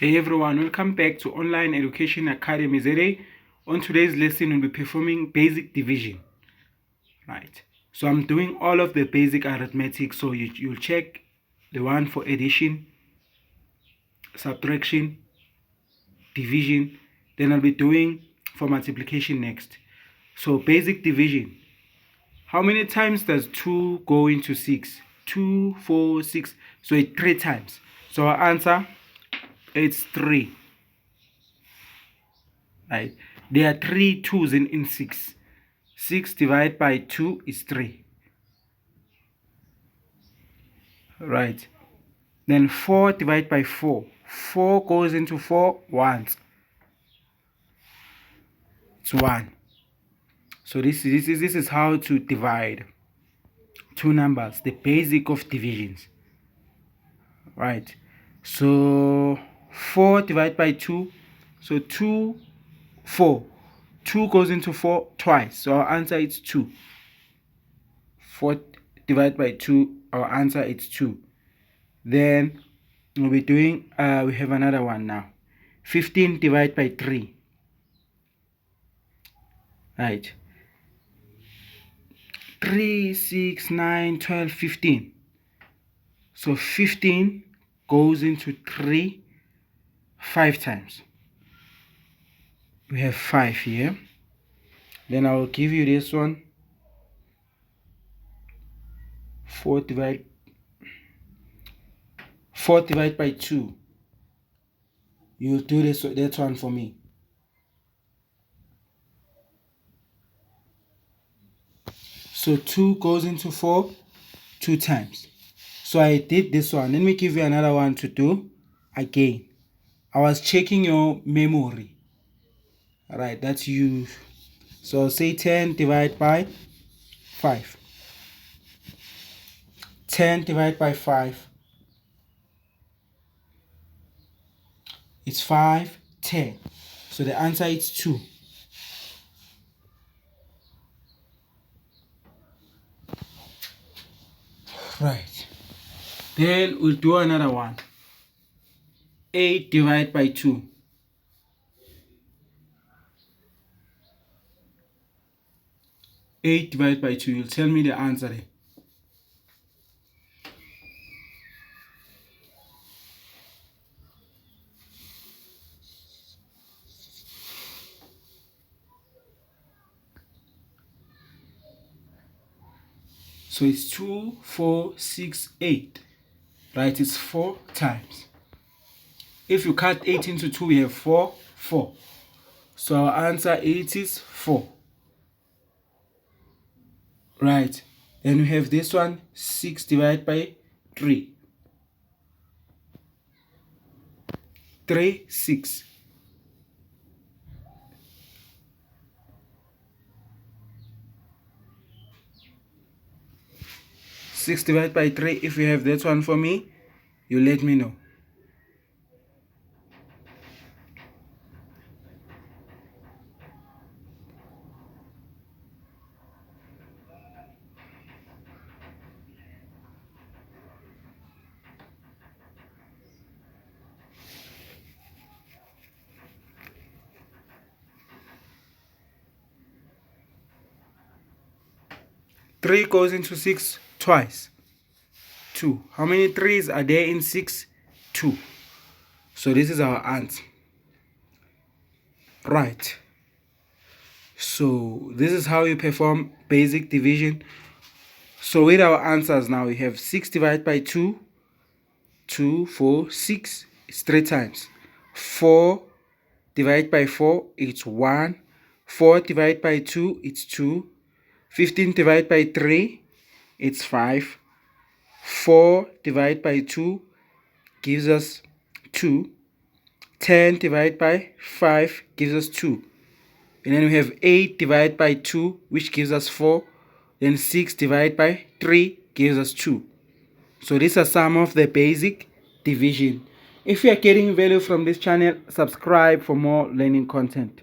Hey everyone, welcome back to Online Education Academy ZA. On today's lesson, we'll be performing basic division. Right. So I'm doing all of the basic arithmetic. So you'll check the one for addition, subtraction, division. Then I'll be doing for multiplication next. So basic division. How many times does 2 go into 6? 2, 4, 6. So it's 3 times. So our answer, it's 3. Right, there are 3 2's in 6. 6 divided by 2 is 3. Right, then 4 divided by 4. 4 goes into 4 once. It's 1. So this is how to divide two numbers, the basic of divisions. Right, so 4 divided by 2, so 2, 4. 2 goes into 4 twice, so our answer is 2. 4 divided by 2, our answer is 2. Then we'll be doing, we have another one now. 15 divided by 3. Right. 3, 6, 9, 12, 15. So 15 goes into 3 5 times. We have 5 here. Then I will give you this one. 4 divided by 2. You'll do this, that one for me. So 2 goes into 4 2 times. So I did this one. Let me give you another one to do again. I was checking your memory. Alright, that's you. So say 10 divided by 5. 10 divided by 5. It's 5, 10. So the answer is 2. Right. Then we'll do another one. 8 divided by 2. 8 divided by 2. You'll tell me the answer there. So it's 2, 4, 6, 8. Right, it's 4 times. If you cut 8 into 2, we have 4, 4. So our answer 8 is 4. Right, then we have this one, 6 divided by 3. 3, 6. 6 divided by 3. If you have that one for me, you let me know. Three goes into 6 twice. 2. How many 3's are there in 6? 2. So this is our answer. Right. So this is how you perform basic division. So with our answers now, we have 6 divided by 2. 2, 4, 6. It's 3 times. 4 divided by 4, it's 1. 4 divided by 2, it's 2. 15 divided by 3, it's 5. 4 divided by 2 gives us 2. 10 divided by 5 gives us 2. And then we have 8 divided by 2, which gives us 4. Then 6 divided by 3 gives us 2. So these are some of the basic division. If you are getting value from this channel, subscribe for more learning content.